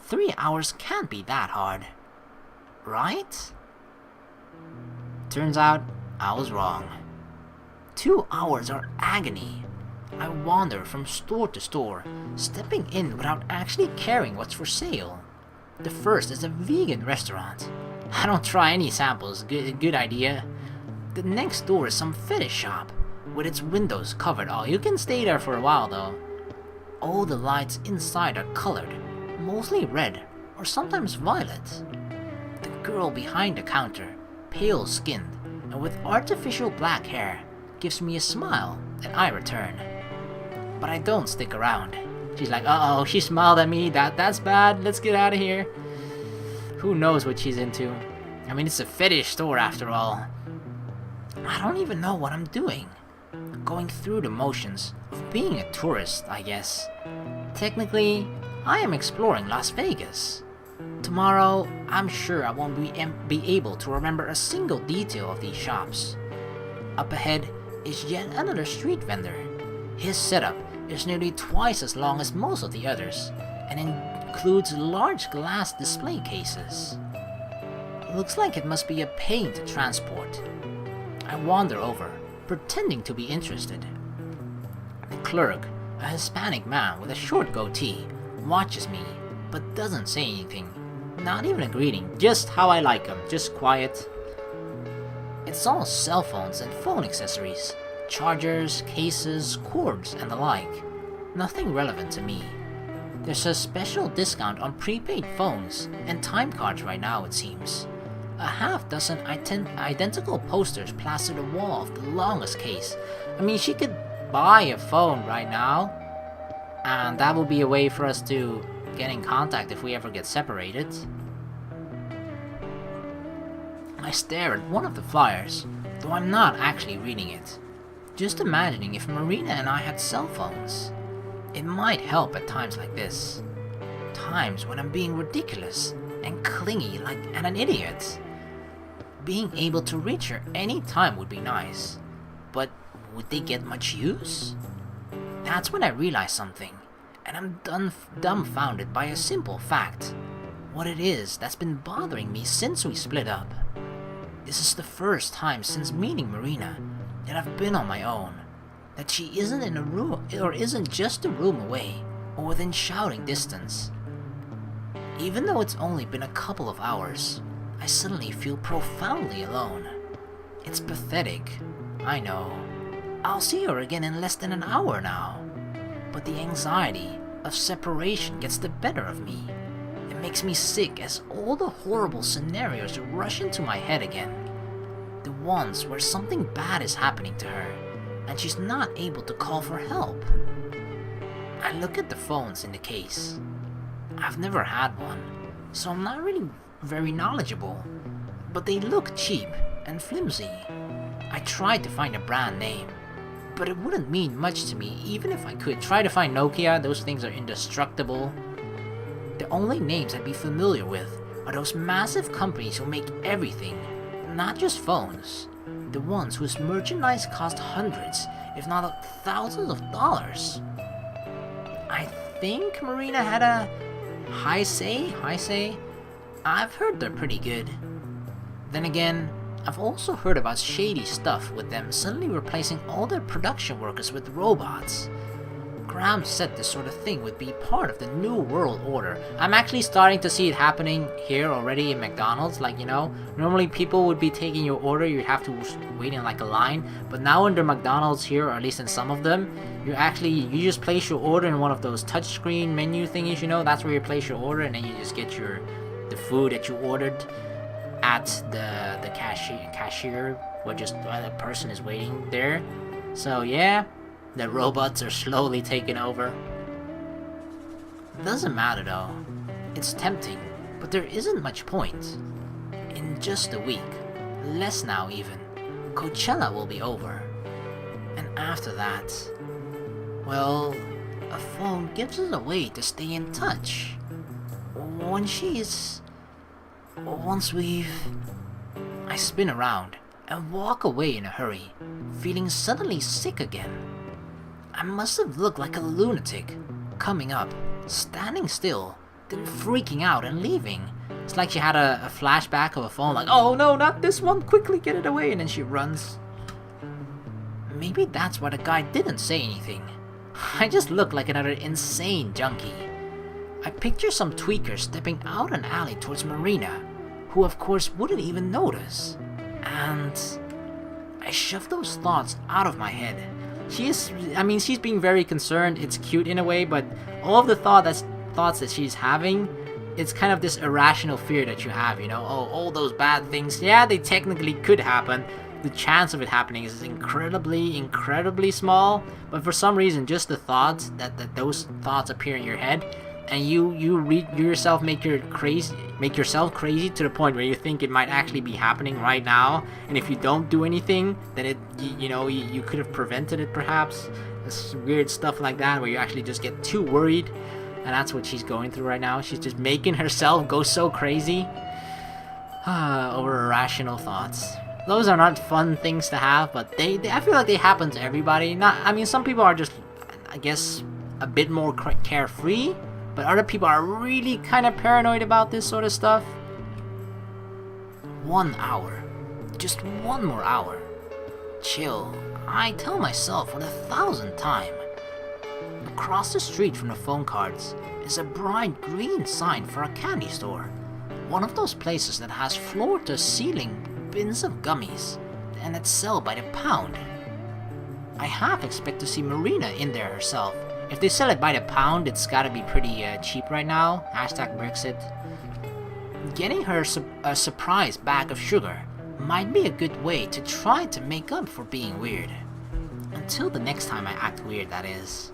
3 hours can't be that hard, right? Turns out, I was wrong. 2 hours are agony. I wander from store to store, stepping in without actually caring what's for sale. The first is a vegan restaurant. I don't try any samples, good idea. The next door is some fetish shop, with its windows covered. Oh, you can stay there for a while though. All the lights inside are colored, mostly red, or sometimes violet. The girl behind the counter, pale-skinned, and with artificial black hair, gives me a smile, and I return. But I don't stick around. She's like, uh-oh, she smiled at me, that's bad, let's get out of here. Who knows what she's into? I mean, it's a fetish store after all. I don't even know what I'm doing. Going through the motions of being a tourist, I guess. Technically, I am exploring Las Vegas. Tomorrow, I'm sure I won't be able to remember a single detail of these shops. Up ahead is yet another street vendor. His setup is nearly twice as long as most of the others, and includes large glass display cases. Looks like it must be a pain to transport. I wander over, pretending to be interested. The clerk, a Hispanic man with a short goatee, watches me, but doesn't say anything. Not even a greeting, just how I like him, just quiet. It's all cell phones and phone accessories, chargers, cases, cords, and the like. Nothing relevant to me. There's a special discount on prepaid phones and time cards right now, it seems. A half dozen identical posters plaster the wall of the longest case. I mean, she could buy a phone right now, and that would be a way for us to get in contact if we ever get separated. I stare at one of the flyers, though I'm not actually reading it. Just imagining if Marina and I had cell phones. It might help at times like this. Times when I'm being ridiculous and clingy like an idiot. Being able to reach her any time would be nice. But would they get much use? That's when I realize something, and I'm dumbfounded by a simple fact. What it is that's been bothering me since we split up. This is the first time since meeting Marina that I've been on my own. That she isn't in a room, or isn't just a room away, or within shouting distance. Even though it's only been a couple of hours, I suddenly feel profoundly alone. It's pathetic, I know. I'll see her again in less than an hour now. But the anxiety of separation gets the better of me. It makes me sick as all the horrible scenarios rush into my head again. The ones where something bad is happening to her, and she's not able to call for help. I look at the phones in the case. I've never had one, so I'm not really very knowledgeable, but they look cheap and flimsy. I tried to find a brand name, but it wouldn't mean much to me even if I could. Try to find Nokia, those things are indestructible. The only names I'd be familiar with are those massive companies who make everything, not just phones. The ones whose merchandise cost hundreds, if not thousands of dollars. I think Marina had a high say. I've heard they're pretty good. Then again, I've also heard about shady stuff with them suddenly replacing all their production workers with robots. Graham said this sort of thing would be part of the New World Order. I'm actually starting to see it happening here already in McDonald's. Like, you know, normally people would be taking your order, you'd have to wait in like a line. But now under McDonald's here, or at least in some of them, you just place your order in one of those touchscreen menu thingies, you know. That's where you place your order, and then you just get the food that you ordered at the cashier, where just a person is waiting there. So yeah. The robots are slowly taking over. Doesn't matter though. It's tempting, but there isn't much point. In just a week, less now even, Coachella will be over. And after that, well, a phone gives us a way to stay in touch. Once we've... I spin around and walk away in a hurry, feeling suddenly sick again. I must have looked like a lunatic, coming up, standing still, then freaking out and leaving. It's like she had a flashback of a phone, like, oh no, not this one, quickly get it away, and then she runs. Maybe that's why the guy didn't say anything. I just look like another insane junkie. I picture some tweaker stepping out an alley towards Marina, who of course wouldn't even notice. And I shove those thoughts out of my head. She's being very concerned, it's cute in a way, but all of the thoughts that she's having, it's kind of this irrational fear that you have, oh, all those bad things, yeah, they technically could happen. The chance of it happening is incredibly small, but for some reason, just the thoughts that those thoughts appear in your head, and you yourself make yourself crazy to the point where you think it might actually be happening right now, and if you don't do anything, then you could have prevented it perhaps. This weird stuff like that where you actually just get too worried, and that's what she's going through right now. She's just making herself go so crazy over irrational thoughts. Those are not fun things to have, but I feel like they happen to everybody. Some people are just, I guess, a bit more carefree, but other people are really kind of paranoid about this sort of stuff. 1 hour. Just one more hour. Chill. I tell myself for the 1,000th time. Across the street from the phone cards is a bright green sign for a candy store. One of those places that has floor-to-ceiling bins of gummies, and it's sell by the pound. I half expect to see Marina in there herself. If they sell it by the pound, it's gotta be pretty cheap right now. #Brexit. Getting her a surprise bag of sugar might be a good way to try to make up for being weird. Until the next time I act weird, that is.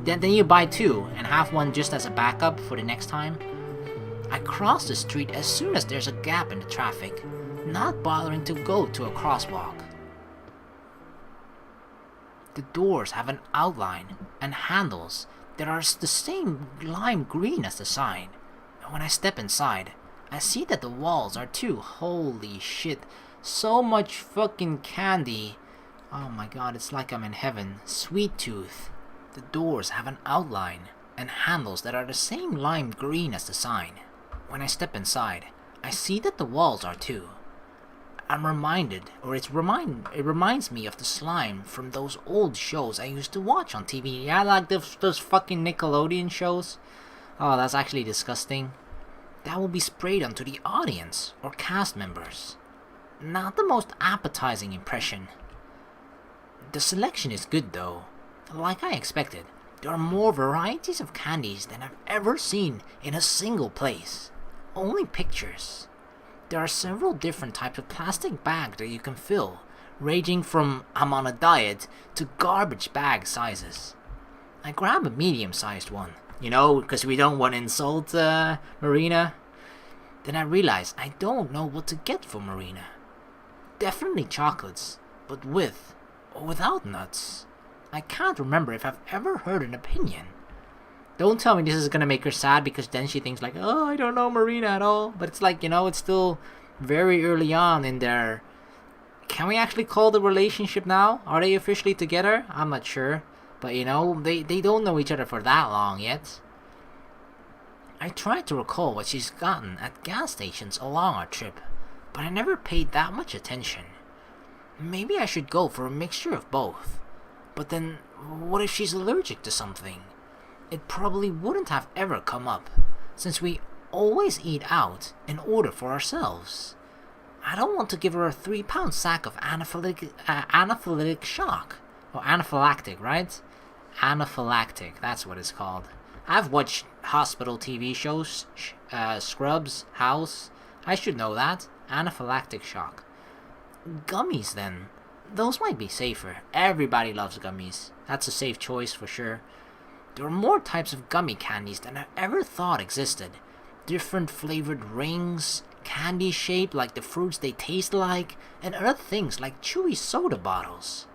Then you buy two, and have one just as a backup for the next time. I cross the street as soon as there's a gap in the traffic, not bothering to go to a crosswalk. The doors have an outline and handles that are the same lime green as the sign, and when I step inside, I see that the walls are too. Holy shit, so much fucking candy. Oh my god, it's like I'm in heaven. Sweet tooth. The doors have an outline and handles that are the same lime green as the sign. When I step inside, I see that the walls are too. I'm reminded, or it reminds me of the slime from those old shows I used to watch on TV. Yeah, like those fucking Nickelodeon shows. Oh, that's actually disgusting. That will be sprayed onto the audience or cast members. Not the most appetizing impression. The selection is good though. Like I expected, there are more varieties of candies than I've ever seen in a single place. Only pictures. There are several different types of plastic bags that you can fill, ranging from I'm on a diet to garbage bag sizes. I grab a medium-sized one, because we don't want to insult Marina. Then I realize I don't know what to get for Marina. Definitely chocolates, but with or without nuts. I can't remember if I've ever heard an opinion. Don't tell me this is gonna make her sad, because then she thinks like, oh, I don't know Marina at all. But it's like, it's still very early on in their... Can we actually call the relationship now? Are they officially together? I'm not sure. But they don't know each other for that long yet. I tried to recall what she's gotten at gas stations along our trip, but I never paid that much attention. Maybe I should go for a mixture of both. But then, what if she's allergic to something? It probably wouldn't have ever come up, since we always eat out and order for ourselves. I don't want to give her a 3-pound sack of anaphylactic shock. Or anaphylactic, right? Anaphylactic, that's what it's called. I've watched hospital TV shows, Scrubs, House. I should know that. Anaphylactic shock. Gummies then. Those might be safer. Everybody loves gummies. That's a safe choice for sure. There are more types of gummy candies than I ever thought existed. Different flavored rings, candy shaped like the fruits they taste like, and other things like chewy soda bottles.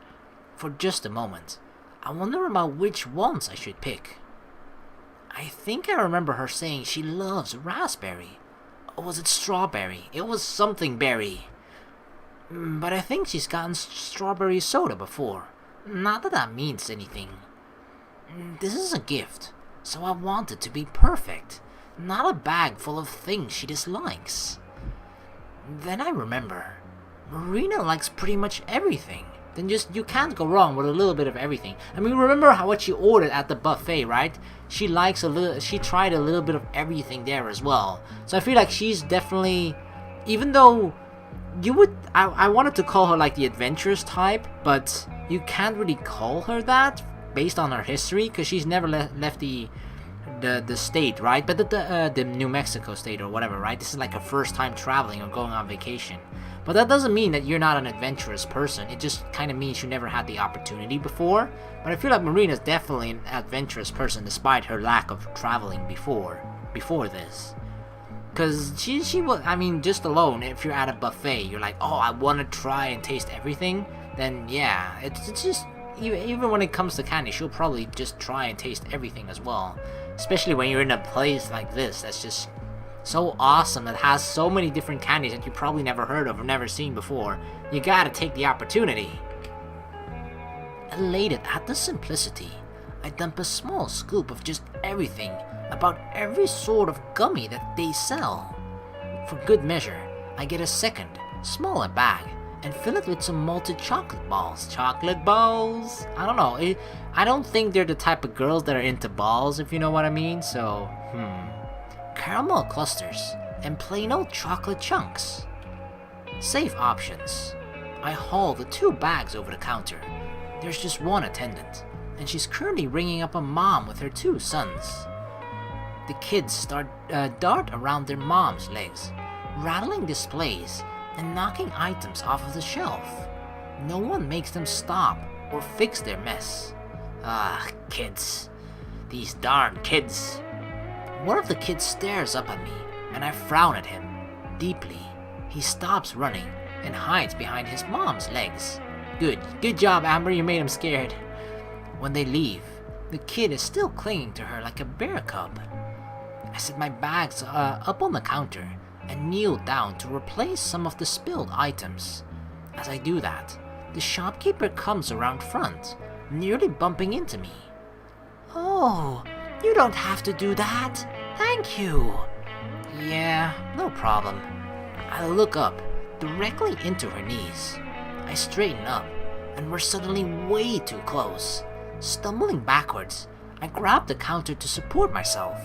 For just a moment, I wonder about which ones I should pick. I think I remember her saying she loves raspberry. Or was it strawberry? It was something berry. But I think she's gotten strawberry soda before. Not that that means anything. This is a gift, so I want it to be perfect. not a bag full of things she dislikes. Then I remember, Marina likes pretty much everything. Then you can't go wrong with a little bit of everything. I mean, remember what she ordered at the buffet, right? She tried a little bit of everything there as well. So I feel like she's definitely, even though I wanted to call her like the adventurous type, but you can't really call her that based on her history, because she's never left the state, right? But the New Mexico state or whatever, right? This is like her first time traveling or going on vacation. But that doesn't mean that you're not an adventurous person. It just kind of means you never had the opportunity before. But I feel like Marina's definitely an adventurous person despite her lack of traveling before this. Because she was, I mean, just alone, if you're at a buffet, you're like, oh, I want to try and taste everything, then yeah, it's just, even when it comes to candy, she'll probably just try and taste everything as well. Especially when you're in a place like this that's just so awesome, that has so many different candies that you probably never heard of or never seen before. You gotta take the opportunity. Elated at the simplicity, I dump a small scoop of just everything, about every sort of gummy that they sell. For good measure, I get a second, smaller bag, and fill it with some malted chocolate balls. Chocolate balls? I don't know. I don't think they're the type of girls that are into balls, if you know what I mean, so, Caramel clusters, and plain old chocolate chunks. Safe options. I haul the 2 bags over the counter. There's just one attendant, and she's currently ringing up a mom with her 2 sons. The kids dart around their mom's legs, rattling displays and knocking items off of the shelf. No one makes them stop or fix their mess. Ah, kids. These darn kids. One of the kids stares up at me, and I frown at him deeply. He stops running and hides behind his mom's legs. Good job, Amber, you made him scared. When they leave, the kid is still clinging to her like a bear cub. I set my bags up on the counter and kneel down to replace some of the spilled items. As I do that, the shopkeeper comes around front, nearly bumping into me. Oh, you don't have to do that. Thank you. Yeah, no problem. I look up, directly into her knees. I straighten up, and we're suddenly way too close. Stumbling backwards, I grab the counter to support myself.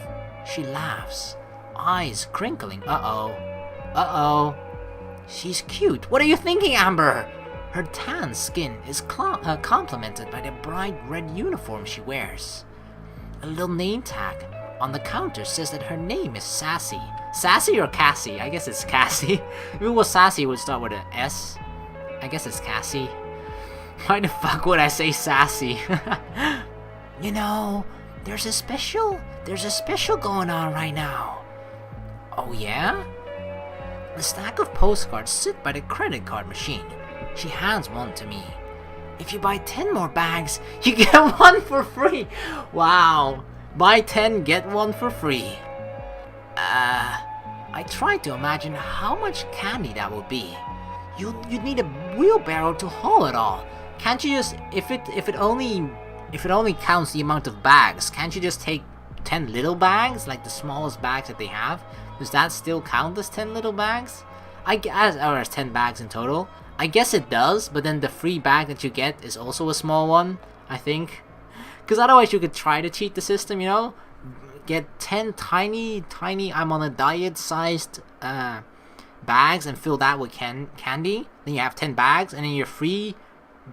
She laughs, eyes crinkling. Uh-oh. She's cute. What are you thinking, Amber? Her tan skin is complemented by the bright red uniform she wears. A little name tag on the counter says that her name is Sassy. Sassy or Cassie? I guess it's Cassie. If it was Sassy, it would start with an S. I guess it's Cassie. Why the fuck would I say Sassy? You know, there's a special going on right now. Oh yeah? A stack of postcards sit by the credit card machine. She hands one to me. If you buy 10 more bags, you get one for free. Wow. Buy 10, get one for free. I tried to imagine how much candy that would be. You'd need a wheelbarrow to haul it all. Can't you just, if it only counts the amount of bags, can't you just take 10 little bags, like the smallest bags that they have? Does that still count as 10 little bags? I guess, or as 10 bags in total. I guess it does, but then the free bag that you get is also a small one, I think. Because otherwise you could try to cheat the system, you know? Get 10 tiny, I'm on a diet sized bags and fill that with candy. Then you have 10 bags, and then your free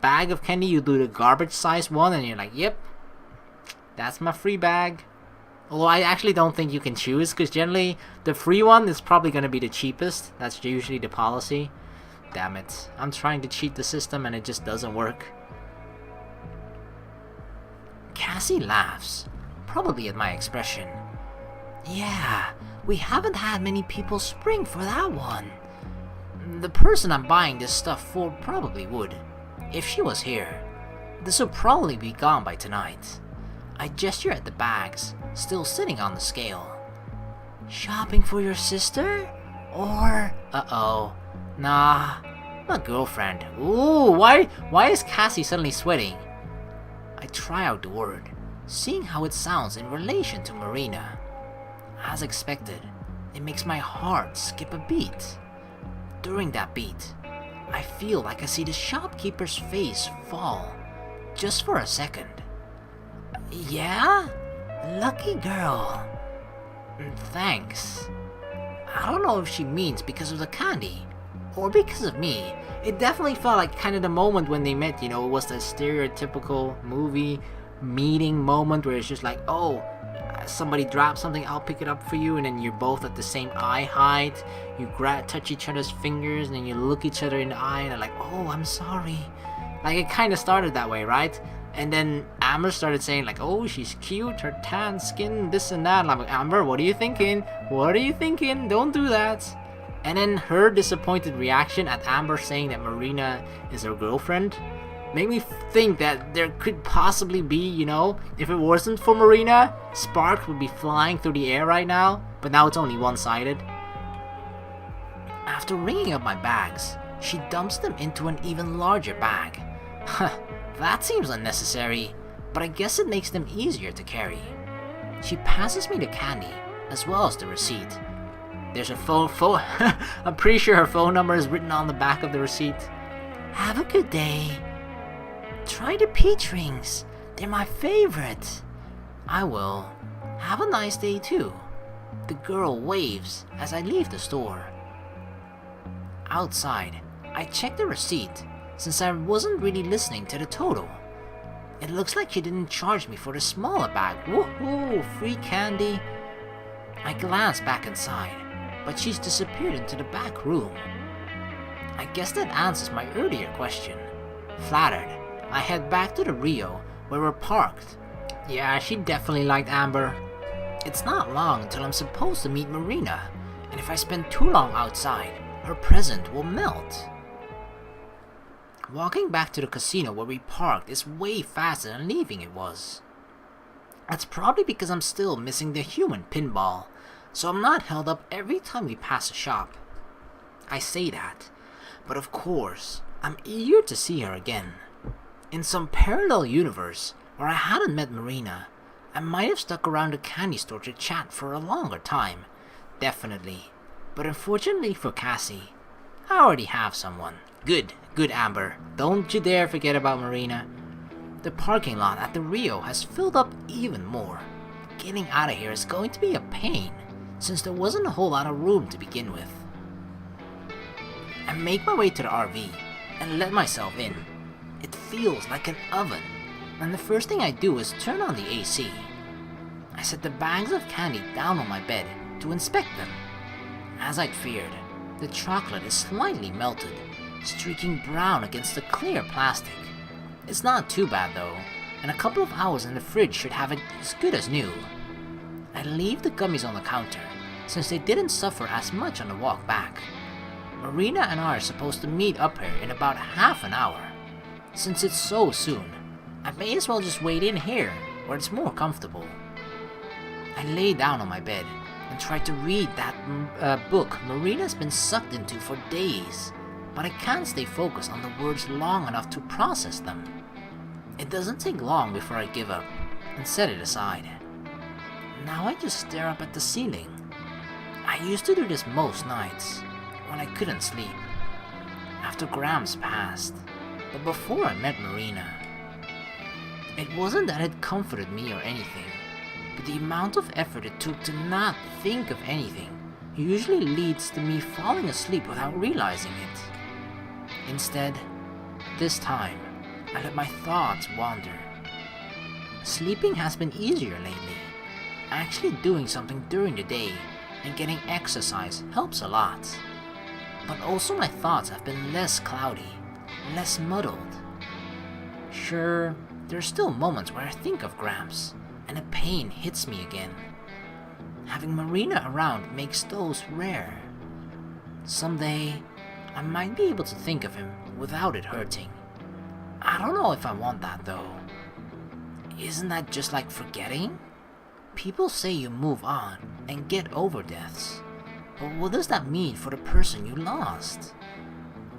bag of candy, you do the garbage sized one, and you're like, yep, that's my free bag. Although I actually don't think you can choose, because generally the free one is probably going to be the cheapest. That's usually the policy. Damn it. I'm trying to cheat the system and it just doesn't work. Cassie laughs, probably at my expression. Yeah, we haven't had many people spring for that one. The person I'm buying this stuff for probably would. If she was here, this will probably be gone by tonight. I gesture at the bags, still sitting on the scale. Shopping for your sister? Or... Uh-oh. Nah, my girlfriend. Ooh, why is Cassie suddenly sweating? I try out the word, seeing how it sounds in relation to Marina. As expected, it makes my heart skip a beat. During that beat, I feel like I see the shopkeeper's face fall, just for a second. Yeah? Lucky girl. Thanks. I don't know if she means because of the candy, or because of me. It definitely felt like kind of the moment when they met, it was the stereotypical movie meeting moment where it's just like, oh, somebody drops something, I'll pick it up for you, and then you're both at the same eye height, you touch each other's fingers, and then you look each other in the eye, and they're like, oh, I'm sorry. Like, it kind of started that way, right? And then Amber started saying like, oh, she's cute, her tan skin, this and that, and I'm like, Amber, what are you thinking? What are you thinking? Don't do that. And then her disappointed reaction at Amber saying that Marina is her girlfriend made me think that there could possibly be, if it wasn't for Marina, sparks would be flying through the air right now, but now it's only one-sided. After ringing up my bags, she dumps them into an even larger bag. That seems unnecessary, but I guess it makes them easier to carry. She passes me the candy, as well as the receipt. There's a phone I'm pretty sure her phone number is written on the back of the receipt. Have a good day. Try the peach rings. They're my favorite. I will. Have a nice day too. The girl waves as I leave the store. Outside, I check the receipt since I wasn't really listening to the total. It looks like she didn't charge me for the smaller bag. Woohoo! Free candy. I glance back inside, but she's disappeared into the back room. I guess that answers my earlier question. Flattered, I head back to the Rio where we're parked. Yeah, she definitely liked Amber. It's not long until I'm supposed to meet Marina, and if I spend too long outside, her present will melt. Walking back to the casino where we parked is way faster than leaving it was. That's probably because I'm still missing the human pinball, so I'm not held up every time we pass a shop. I say that, but of course, I'm eager to see her again. In some parallel universe where I hadn't met Marina, I might have stuck around the candy store to chat for a longer time. Definitely. But unfortunately for Cassie, I already have someone. Good Amber. Don't you dare forget about Marina. The parking lot at the Rio has filled up even more. Getting out of here is going to be a pain, since there wasn't a whole lot of room to begin with. I make my way to the RV and let myself in. It feels like an oven, and the first thing I do is turn on the AC. I set the bags of candy down on my bed to inspect them. As I'd feared, the chocolate is slightly melted, streaking brown against the clear plastic. It's not too bad though, and a couple of hours in the fridge should have it as good as new. I leave the gummies on the counter, since they didn't suffer as much on the walk back. Marina and I are supposed to meet up here in about half an hour. Since it's so soon, I may as well just wait in here, where it's more comfortable. I lay down on my bed and try to read that book Marina's been sucked into for days, but I can't stay focused on the words long enough to process them. It doesn't take long before I give up and set it aside. Now I just stare up at the ceiling. I used to do this most nights, when I couldn't sleep, after Grams passed, but before I met Marina. It wasn't that it comforted me or anything, but the amount of effort it took to not think of anything usually leads to me falling asleep without realizing it. Instead, this time, I let my thoughts wander. Sleeping has been easier lately. Actually doing something during the day and getting exercise helps a lot. But also my thoughts have been less cloudy, less muddled. Sure, there are still moments where I think of Gramps, and the pain hits me again. Having Marina around makes those rare. Someday, I might be able to think of him without it hurting. I don't know if I want that though. Isn't that just like forgetting? People say you move on and get over deaths, but what does that mean for the person you lost?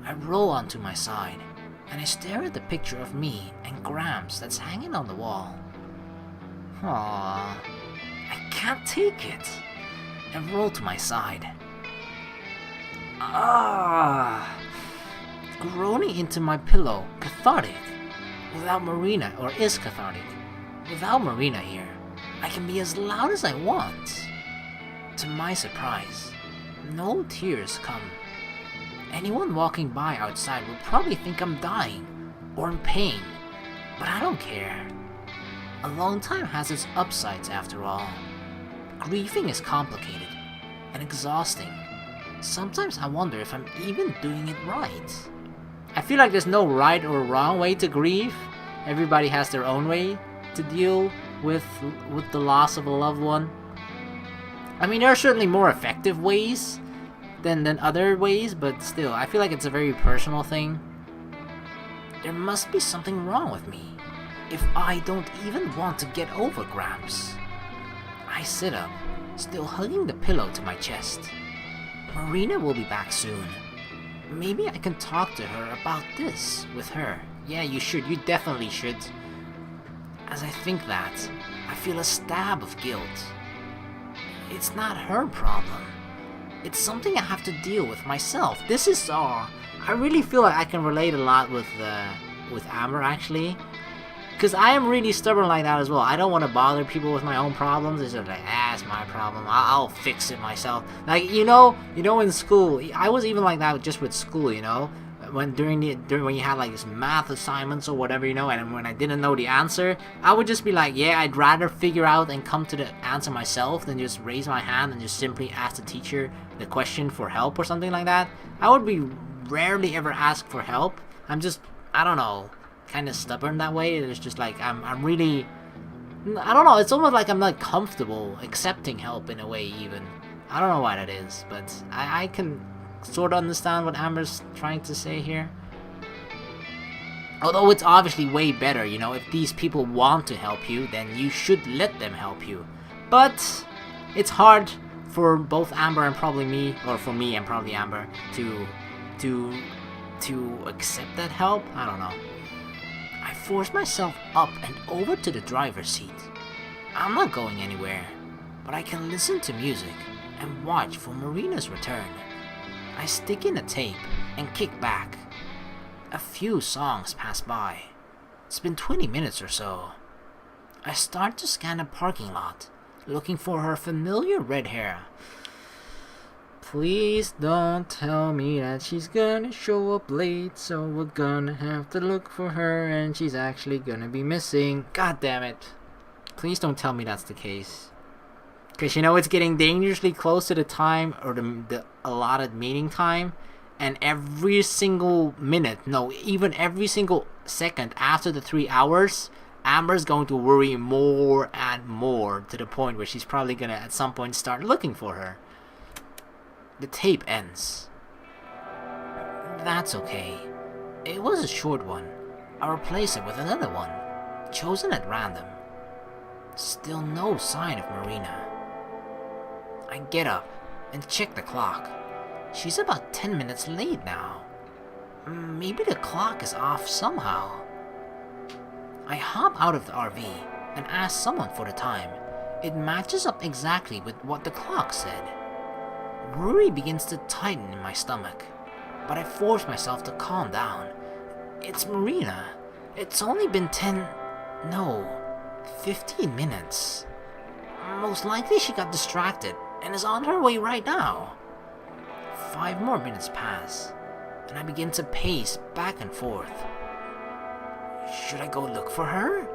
I roll onto my side, and I stare at the picture of me and Gramps that's hanging on the wall. Aww, I can't take it. and roll to my side. Ah! Groaning into my pillow, cathartic. Without Marina, or is cathartic. Without Marina here, I can be as loud as I want. To my surprise, no tears come. Anyone walking by outside would probably think I'm dying or in pain, but I don't care. Alone time has its upsides after all. Grieving is complicated and exhausting. Sometimes I wonder if I'm even doing it right. I feel like there's no right or wrong way to grieve. Everybody has their own way to deal with the loss of a loved one. I mean, there are certainly more effective ways than other ways, but still, I feel like it's a very personal thing. There must be something wrong with me if I don't even want to get over Gramps. I sit up, still hugging the pillow to my chest. Marina will be back soon. Maybe I can talk to her about this with her. Yeah, you should. You definitely should. As I think that, I feel a stab of guilt. It's not her problem. It's something I have to deal with myself. This is I really feel like I can relate a lot with Amber, actually. Because I am really stubborn like that as well. I don't want to bother people with my own problems. It's just like, it's my problem. I'll fix it myself. Like, you know, in school, I was even like that just with school, you know. When when you had like this math assignments or whatever, you know, and when I didn't know the answer, I would just be like, yeah, I'd rather figure out and come to the answer myself than just raise my hand and just simply ask the teacher the question for help or something like that. I would be rarely ever ask for help. I'm just, I don't know, kind of stubborn that way. It's just like I'm really, I don't know, it's almost like I'm not comfortable accepting help in a way even. I don't know why that is, but I can sort of understand what Amber's trying to say here. Although it's obviously way better, you know, if these people want to help you, then you should let them help you. But it's hard for both Amber and probably me, or for me and probably Amber, to accept that help. I don't know. I force myself up and over to the driver's seat. I'm not going anywhere, but I can listen to music and watch for Marina's return. I stick in a tape and kick back. A few songs pass by. It's been 20 minutes or so. I start to scan a parking lot, looking for her familiar red hair. Please don't tell me that she's gonna show up late, so we're gonna have to look for her and she's actually gonna be missing. God damn it. Please don't tell me that's the case. Because, you know, it's getting dangerously close to the time, or the allotted meeting time, and every single minute, no, even every single second after the 3 hours, Amber's going to worry more and more, to the point where she's probably going to at some point start looking for her. The tape ends. That's okay. It was a short one. I'll replace it with another one, chosen at random. Still no sign of Marina. I get up and check the clock. She's about 10 minutes late now. Maybe the clock is off somehow. I hop out of the RV and ask someone for the time. It matches up exactly with what the clock said. Worry begins to tighten in my stomach, but I force myself to calm down. It's Marina. It's only been 15 minutes. Most likely she got distracted and is on her way right now. 5 more minutes pass, and I begin to pace back and forth. Should I go look for her?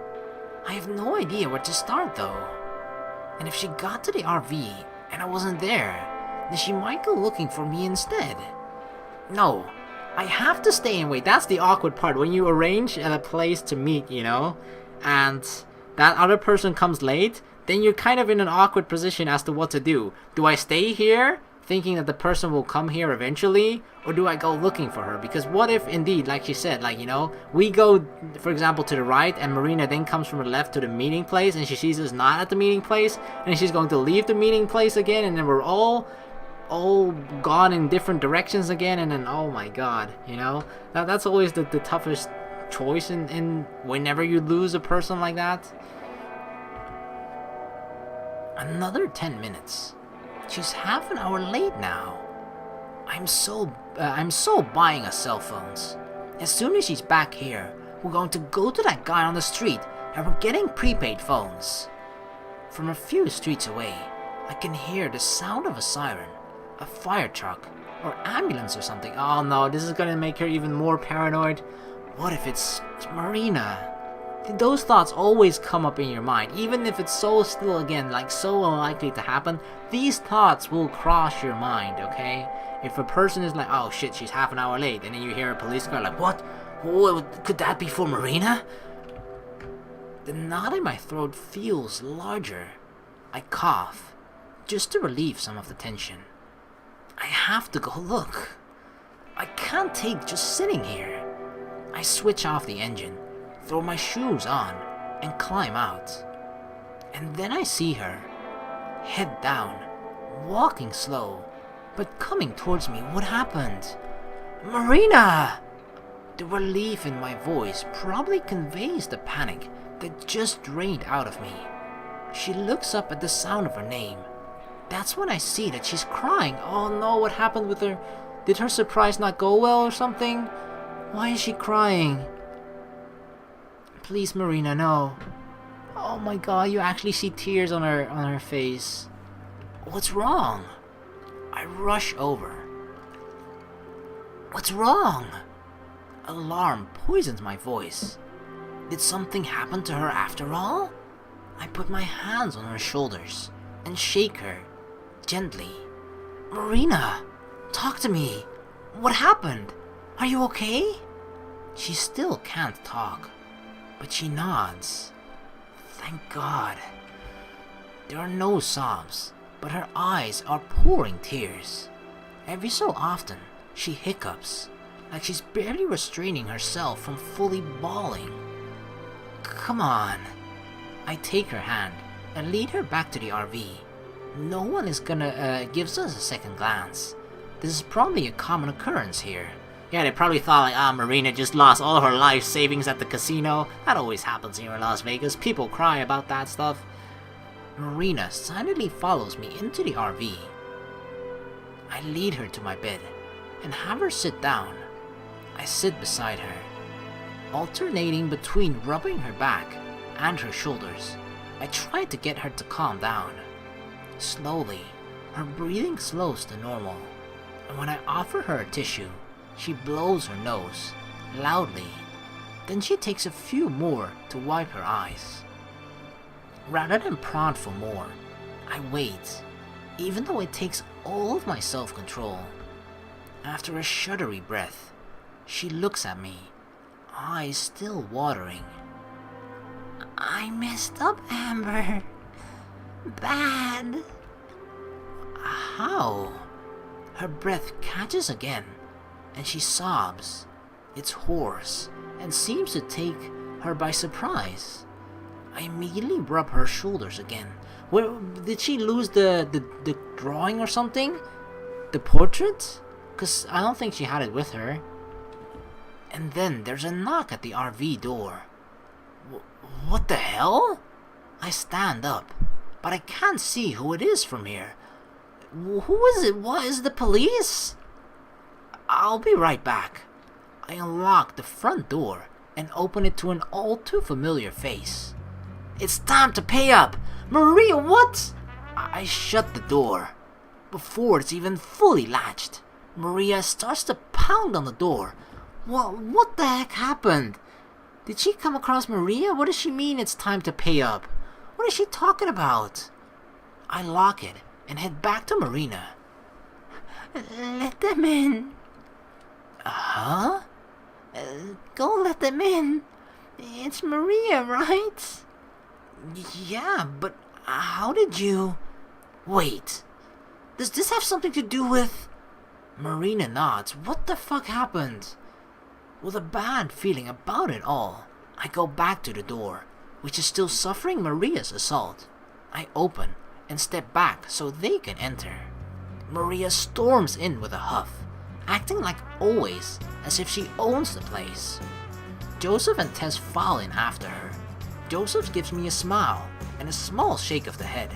I have no idea where to start though. And if she got to the RV and I wasn't there, then she might go looking for me instead. No, I have to stay and wait. That's the awkward part, when you arrange at a place to meet, you know, and that other person comes late, then you're kind of in an awkward position as to what to do. Do I stay here, thinking that the person will come here eventually, or do I go looking for her? Because what if indeed, like she said, like, you know, we go, for example, to the right, and Marina then comes from the left to the meeting place, and she sees us not at the meeting place, and she's going to leave the meeting place again, and then we're all gone in different directions again, and then, oh my god, you know, that's always the toughest choice in whenever you lose a person like that. Another 10 minutes. She's half an hour late now. I'm so buying us cell phones. As soon as she's back here, we're going to go to that guy on the street and we're getting prepaid phones. From a few streets away, I can hear the sound of a siren, a fire truck, or ambulance or something. Oh no, this is gonna make her even more paranoid. What if it's Marina? Those thoughts always come up in your mind, even if it's so still again, like so unlikely to happen. These thoughts will cross your mind, okay? If a person is like, oh shit, she's half an hour late, and then you hear a police car like, what? Could that be for Marina? The knot in my throat feels larger. I cough, just to relieve some of the tension. I have to go look. I can't take just sitting here. I switch off the engine, throw my shoes on, and climb out. And then I see her, head down, walking slow, but coming towards me. What happened? Marina! The relief in my voice probably conveys the panic that just drained out of me. She looks up at the sound of her name. That's when I see that she's crying. Oh no, what happened with her? Did her surprise not go well or something? Why is she crying? Please, Marina, no. Oh my god, you actually see tears on her face. What's wrong? I rush over. What's wrong? Alarm poisons my voice. Did something happen to her after all? I put my hands on her shoulders and shake her gently. Marina, talk to me. What happened? Are you okay? She still can't talk, but she nods. Thank God. There are no sobs, but her eyes are pouring tears. Every so often, she hiccups, like she's barely restraining herself from fully bawling. Come on. I take her hand and lead her back to the RV. No one is gonna gives us a second glance. This is probably a common occurrence here. Yeah, they probably thought like, Marina just lost all of her life savings at the casino. That always happens here in Las Vegas. People cry about that stuff. Marina silently follows me into the RV. I lead her to my bed and have her sit down. I sit beside her, alternating between rubbing her back and her shoulders. I try to get her to calm down. Slowly, her breathing slows to normal, and when I offer her a tissue, she blows her nose, loudly. Then she takes a few more to wipe her eyes. Rather than prod for more, I wait, even though it takes all of my self-control. After a shuddery breath, she looks at me, eyes still watering. I messed up, Amber. Bad. How? Her breath catches again, and she sobs. It's hoarse, and seems to take her by surprise. I immediately rub her shoulders again. Where did she lose the drawing or something? The portrait? Cause I don't think she had it with her. And then there's a knock at the RV door. What the hell? I stand up, but I can't see who it is from here. Who is it? What, is it the police? I'll be right back. I unlock the front door and open it to an all too familiar face. It's time to pay up! Maria, what? I shut the door. Before it's even fully latched, Maria starts to pound on the door. What the heck happened? Did she come across Maria? What does she mean it's time to pay up? What is she talking about? I lock it and head back to Marina. Let them in. Huh? Go let them in. It's Maria, right? Yeah, but how did you... Wait. Does this have something to do with... Marina nods. What the fuck happened? With a bad feeling about it all, I go back to the door, which is still suffering Maria's assault. I open and step back so they can enter. Maria storms in with a huff, acting like always as if she owns the place. Joseph and Tess fall in after her. Joseph gives me a smile and a small shake of the head.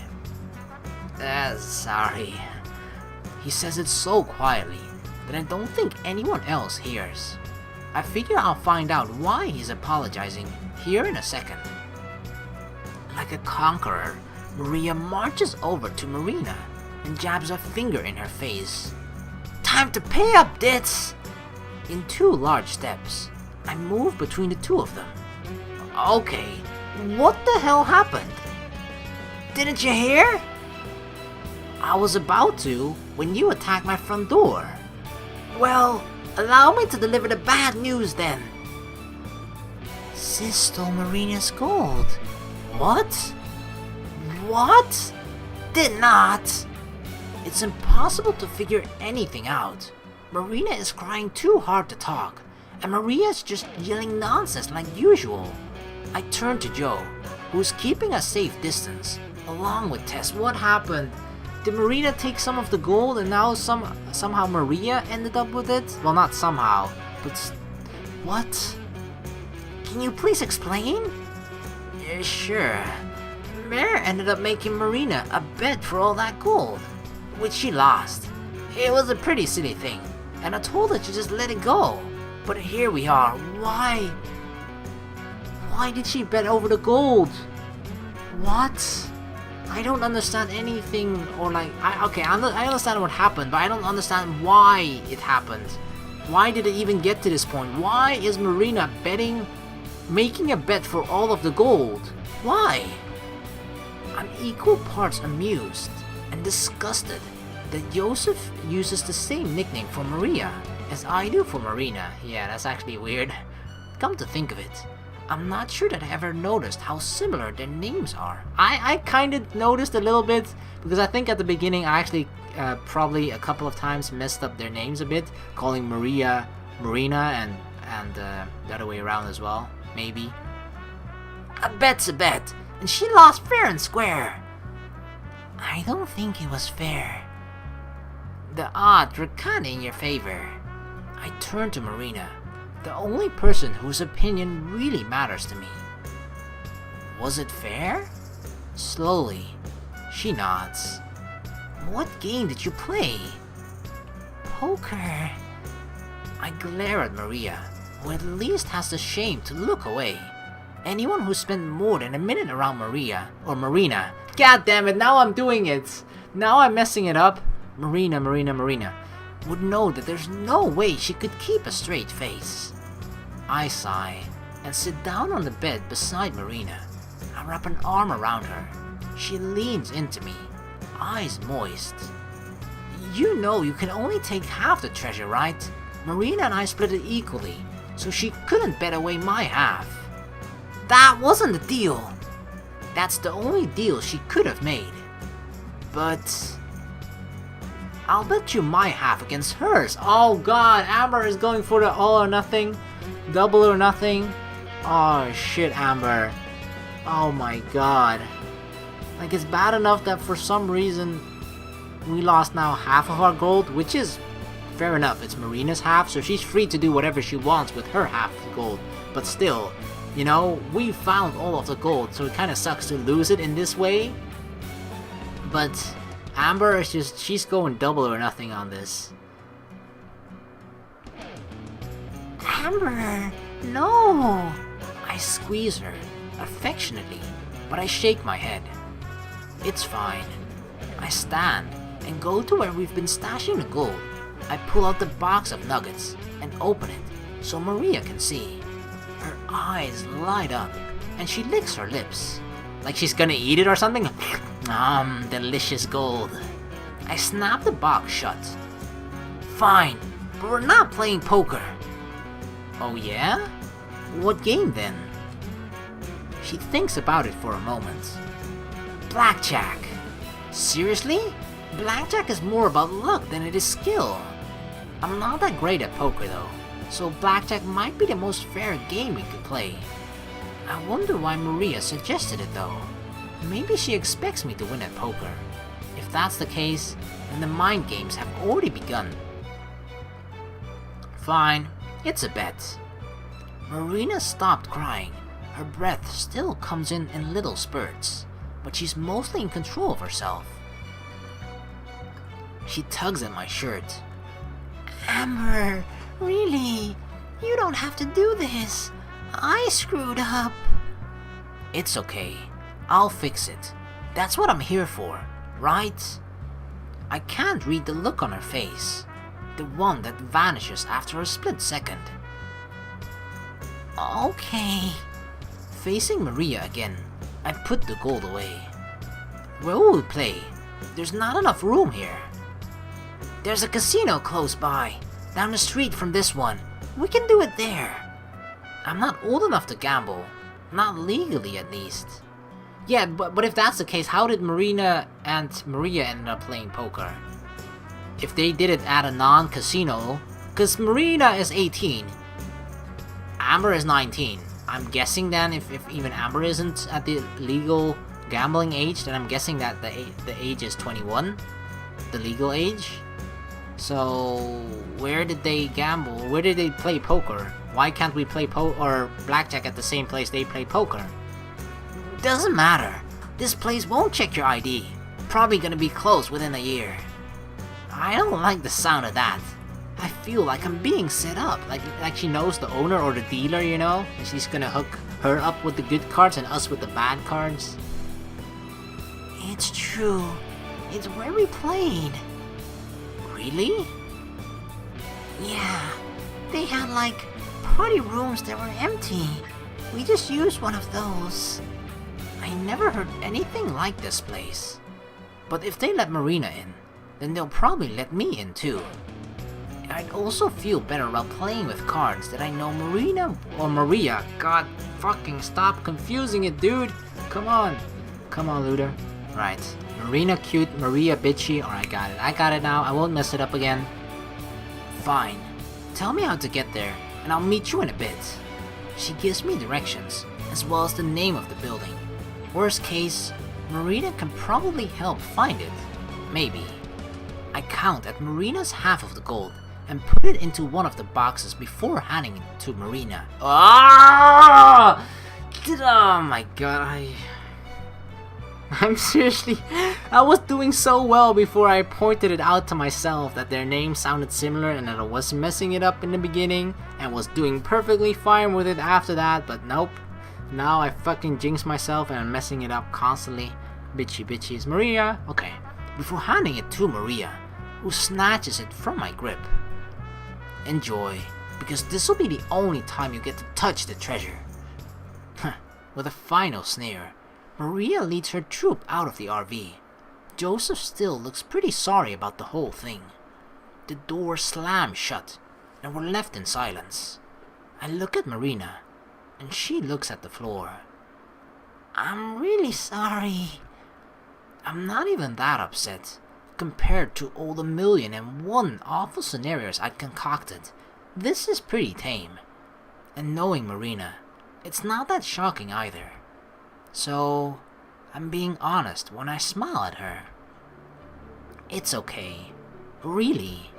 Sorry. He says it so quietly that I don't think anyone else hears. I figure I'll find out why he's apologizing here in a second. Like a conqueror, Maria marches over to Marina and jabs a finger in her face. Time to pay up, dits! In 2 large steps, I move between the 2 of them. Okay, what the hell happened? Didn't you hear? I was about to when you attacked my front door. Well, allow me to deliver the bad news then. Sis stole Marina's gold. What? What? Did not. It's impossible to figure anything out. Marina is crying too hard to talk, and Maria's just yelling nonsense like usual. I turn to Joe, who's keeping a safe distance, along with Tess. What happened? Did Marina take some of the gold and now somehow Maria ended up with it? Well, not somehow, but what? Can you please explain? Yeah, sure. Mare ended up making Marina a bet for all that gold, which she lost. It was a pretty silly thing, and I told her to just let it go. But here we are. Why? Why did she bet over the gold? What? I don't understand anything, or like, I understand what happened, but I don't understand why it happened. Why did it even get to this point? Why is Marina making a bet for all of the gold? Why? I'm equal parts amused and disgusted that Joseph uses the same nickname for Maria as I do for Marina. Yeah, that's actually weird. Come to think of it, I'm not sure that I ever noticed how similar their names are. I kind of noticed a little bit, because I think at the beginning I actually probably a couple of times messed up their names a bit, calling Maria Marina and the other way around as well, maybe. A bet's a bet, and she lost fair and square. I don't think it was fair. The odds were kinda in your favor. I turn to Marina, the only person whose opinion really matters to me. Was it fair? Slowly, she nods. What game did you play? Poker. I glare at Maria, who at least has the shame to look away. Anyone who spent more than a minute around Maria, or Marina, god damn it, now I'm doing it! Now I'm messing it up. Marina, would know that there's no way she could keep a straight face. I sigh and sit down on the bed beside Marina. I wrap an arm around her. She leans into me, eyes moist. You know you can only take half the treasure, right? Marina and I split it equally, so she couldn't bet away my half. That wasn't the deal. That's the only deal she could have made. But I'll bet you my half against hers. Oh god, Amber is going for the all or nothing. Double or nothing. Oh shit, Amber. Oh my god. Like, it's bad enough that for some reason we lost now half of our gold, which is fair enough. It's Marina's half, so she's free to do whatever she wants with her half of the gold. But still, you know, we found all of the gold, so it kind of sucks to lose it in this way. But Amber is just, she's going double or nothing on this. Amber, no! I squeeze her, affectionately, but I shake my head. It's fine. I stand and go to where we've been stashing the gold. I pull out the box of nuggets and open it so Maria can see. Her eyes light up and she licks her lips, like she's gonna eat it or something. Delicious gold. I snap the box shut. Fine, but we're not playing poker. Oh yeah? What game then? She thinks about it for a moment. Blackjack. Seriously? Blackjack is more about luck than it is skill. I'm not that great at poker though, so blackjack might be the most fair game we could play. I wonder why Maria suggested it though. Maybe she expects me to win at poker. If that's the case, then the mind games have already begun. Fine, it's a bet. Marina stopped crying. Her breath still comes in little spurts, but she's mostly in control of herself. She tugs at my shirt. Amber, really? You don't have to do this. I screwed up. It's okay. I'll fix it. That's what I'm here for, right? I can't read the look on her face. The one that vanishes after a split second. Okay. Facing Maria again, I put the gold away. Where will we play? There's not enough room here. There's a casino close by, down the street from this one. We can do it there. I'm not old enough to gamble. Not legally, at least. Yeah, but if that's the case, how did Marina and Maria end up playing poker? If they did it at a non-casino, because Marina is 18, Amber is 19. I'm guessing then, if even Amber isn't at the legal gambling age, then I'm guessing that the age is 21, the legal age. So where did they gamble? Where did they play poker? Why can't we play or blackjack at the same place they play poker? Doesn't matter. This place won't check your ID. Probably gonna be closed within a year. I don't like the sound of that. I feel like I'm being set up. Like she knows the owner or the dealer, you know? And she's gonna hook her up with the good cards and us with the bad cards. It's true. It's where we played. Really? Yeah. They had like party rooms that were empty. We just used one of those. I never heard anything like this place. But if they let Marina in, then they'll probably let me in too. I'd also feel better about playing with cards that I know Marina or Maria. God fucking stop confusing it, dude. Come on. Come on, Luder. Right. Marina cute, Maria bitchy. Alright, got it. I got it now. I won't mess it up again. Fine. Tell me how to get there, and I'll meet you in a bit. She gives me directions, as well as the name of the building. Worst case, Marina can probably help find it. Maybe. I count at Marina's half of the gold and put it into one of the boxes before handing it to Marina. Ah! Oh my god, I'm seriously... I was doing so well before I pointed it out to myself that their names sounded similar and that I was messing it up in the beginning and was doing perfectly fine with it after that, but nope. Now I fucking jinxed myself and I'm messing it up constantly. Bitchy is Maria. Okay, before handing it to Maria, who snatches it from my grip. Enjoy, because this will be the only time you get to touch the treasure. With a final sneer, Maria leads her troop out of the RV. Joseph still looks pretty sorry about the whole thing. The door slams shut, and we're left in silence. I look at Marina, and she looks at the floor. I'm really sorry. I'm not even that upset. Compared to all the 1,000,001 awful scenarios I'd concocted, this is pretty tame. And knowing Marina, it's not that shocking either. So, I'm being honest when I smile at her. It's okay. Really.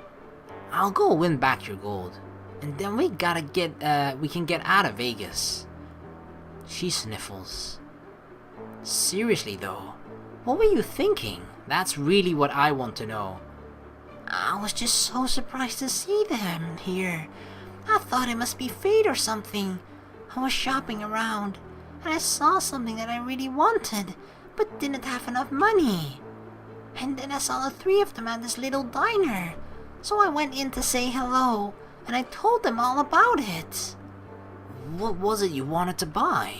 I'll go win back your gold, and then we can get out of Vegas. She sniffles. Seriously though, what were you thinking? That's really what I want to know. I was just so surprised to see them here. I thought it must be fate or something. I was shopping around, and I saw something that I really wanted, but didn't have enough money. And then I saw the three of them at this little diner. So I went in to say hello, and I told them all about it. What was it you wanted to buy?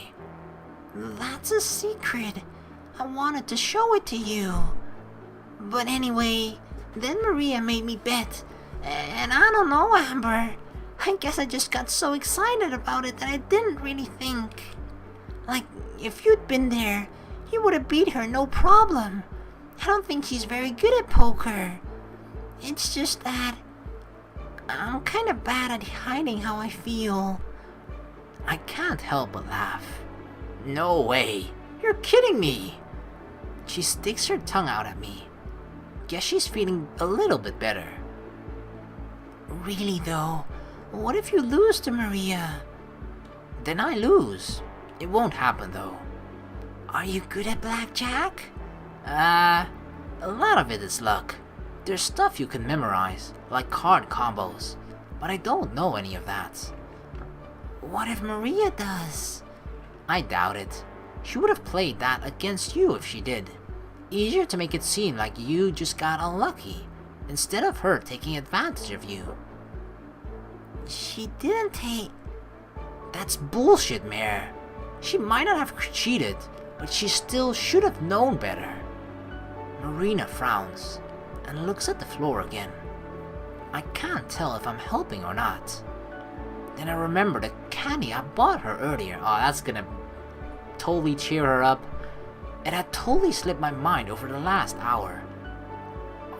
That's a secret. I wanted to show it to you. But anyway, then Maria made me bet. And I don't know, Amber. I guess I just got so excited about it that I didn't really think. Like, if you'd been there, you would have beat her no problem. I don't think she's very good at poker. It's just that I'm kind of bad at hiding how I feel. I can't help but laugh. No way. You're kidding me. She sticks her tongue out at me. Guess she's feeling a little bit better. Really though, what if you lose to Maria? Then I lose. It won't happen though. Are you good at blackjack? A lot of it is luck. There's stuff you can memorize, like card combos, but I don't know any of that. What if Maria does? I doubt it. She would have played that against you if she did. Easier to make it seem like you just got unlucky, instead of her taking advantage of you. She didn't take... That's bullshit, Mare. She might not have cheated, but she still should have known better. Marina frowns and looks at the floor again. I can't tell if I'm helping or not. Then I remember the candy I bought her earlier. Oh, that's gonna totally cheer her up. It had totally slipped my mind over the last hour.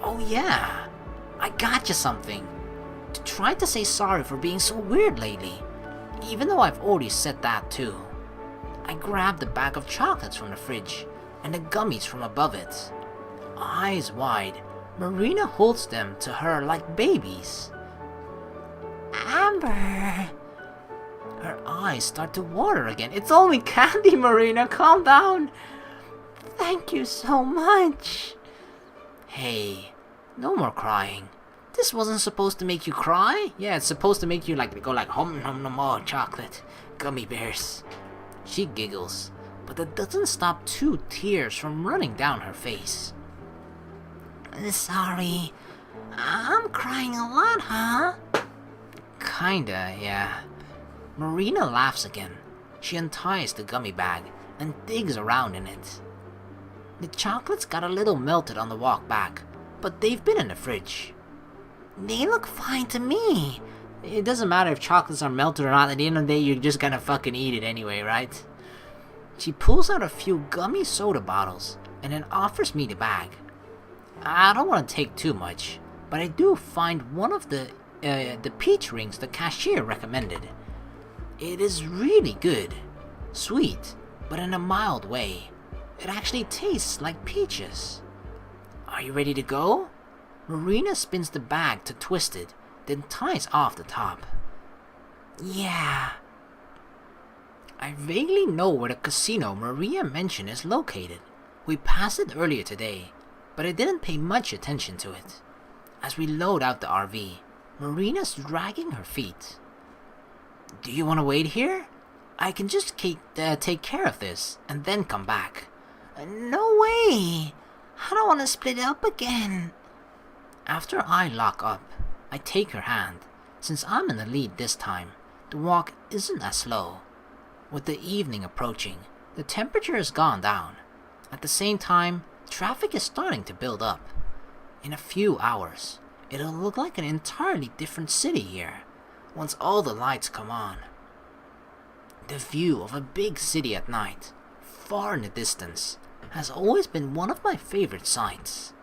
Oh yeah, I got you something. Try to say sorry for being so weird lately, even though I've already said that too. I grabbed the bag of chocolates from the fridge and the gummies from above it. Eyes wide, Marina holds them to her like babies. Amber! Her eyes start to water again. It's only candy, Marina, calm down. Thank you so much. Hey, no more crying. This wasn't supposed to make you cry. Yeah, it's supposed to make you go like hum num num oh chocolate, gummy bears. She giggles, but that doesn't stop 2 tears from running down her face. Sorry, I'm crying a lot, huh? Kinda, yeah. Marina laughs again. She unties the gummy bag and digs around in it. The chocolates got a little melted on the walk back, but they've been in the fridge. They look fine to me. It doesn't matter if chocolates are melted or not. At the end of the day, you're just gonna fucking eat it anyway, right? She pulls out a few gummy soda bottles and then offers me the bag. I don't want to take too much, but I do find one of the peach rings the cashier recommended. It is really good. Sweet, but in a mild way. It actually tastes like peaches. Are you ready to go? Marina spins the bag to twist it, then ties off the top. Yeah. I vaguely know where the casino Maria mentioned is located. We passed it earlier today, but I didn't pay much attention to it. As we load out the RV, Marina's dragging her feet. Do you want to wait here? I can just take care of this and then come back. No way! I don't want to split up again. After I lock up, I take her hand. Since I'm in the lead this time, the walk isn't as slow. With the evening approaching, the temperature has gone down. At the same time, traffic is starting to build up. In a few hours, it'll look like an entirely different city here, once all the lights come on. The view of a big city at night, far in the distance, has always been one of my favorite sights.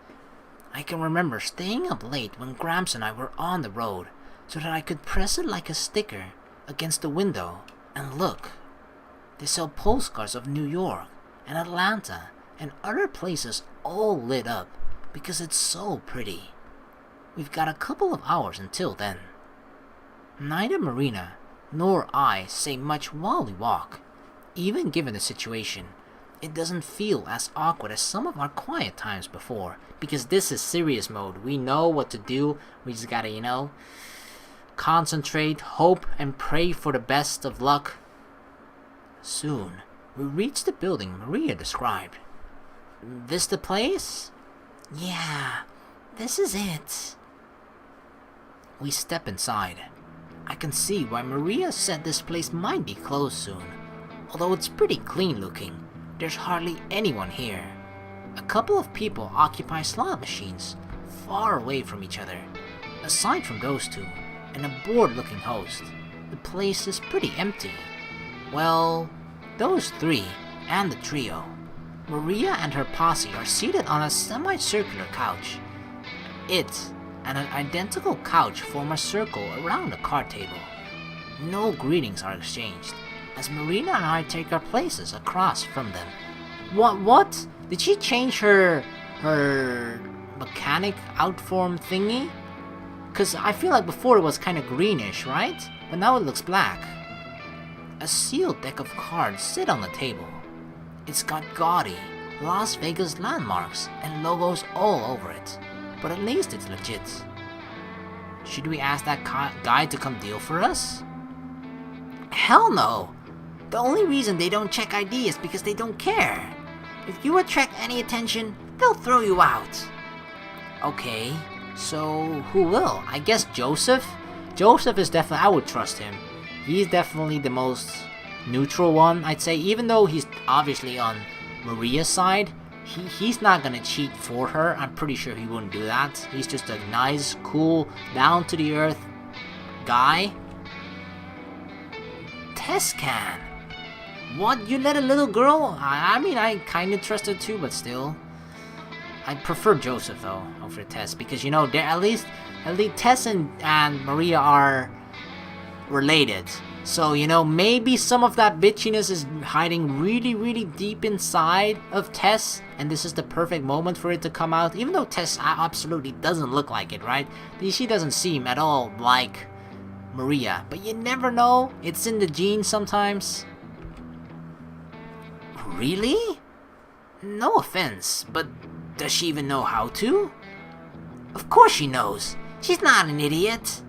I can remember staying up late when Gramps and I were on the road so that I could press it like a sticker against the window and look. They sell postcards of New York and Atlanta and other places all lit up because it's so pretty. We've got a couple of hours until then. Neither Marina nor I say much while we walk. Even given the situation, it doesn't feel as awkward as some of our quiet times before, because this is serious mode. We know what to do. We just gotta, concentrate, hope, and pray for the best of luck. Soon, we reach the building Maria described. This the place? Yeah, this is it. We step inside. I can see why Maria said this place might be closed soon. Although it's pretty clean looking, there's hardly anyone here. A couple of people occupy slot machines, far away from each other. Aside from those two, and a bored-looking host, the place is pretty empty. Well, those 3 and the trio. Maria and her posse are seated on a semicircular couch. It and an identical couch form a circle around the card table. No greetings are exchanged, as Marina and I take our places across from them. What? Did she change her mechanic outform thingy? Cause I feel like before it was kinda greenish, right? But now it looks black. A sealed deck of cards sit on the table. It's got gaudy Las Vegas landmarks and logos all over it. but at least it's legit. Should we ask that guy to come deal for us? Hell no! The only reason they don't check ID is because they don't care. If you attract any attention, they'll throw you out. Okay, so who will? I guess Joseph? Joseph is definitely, I would trust him. He's definitely the most neutral one, I'd say, even though he's obviously on Maria's side. He's not gonna cheat for her. I'm pretty sure he wouldn't do that. He's just a nice, cool, down to the earth guy. Tess can. What? You let a little girl? I mean, I kinda trust her too, but still. I prefer Joseph though over Tess because you know they're at least Tess and Maria are related. So, you know, maybe some of that bitchiness is hiding really, really deep inside of Tess, and this is the perfect moment for it to come out, even though Tess absolutely doesn't look like it, right? She doesn't seem at all like Maria, but you never know. It's in the genes sometimes. Really? No offense, but does she even know how to? Of course she knows. She's not an idiot.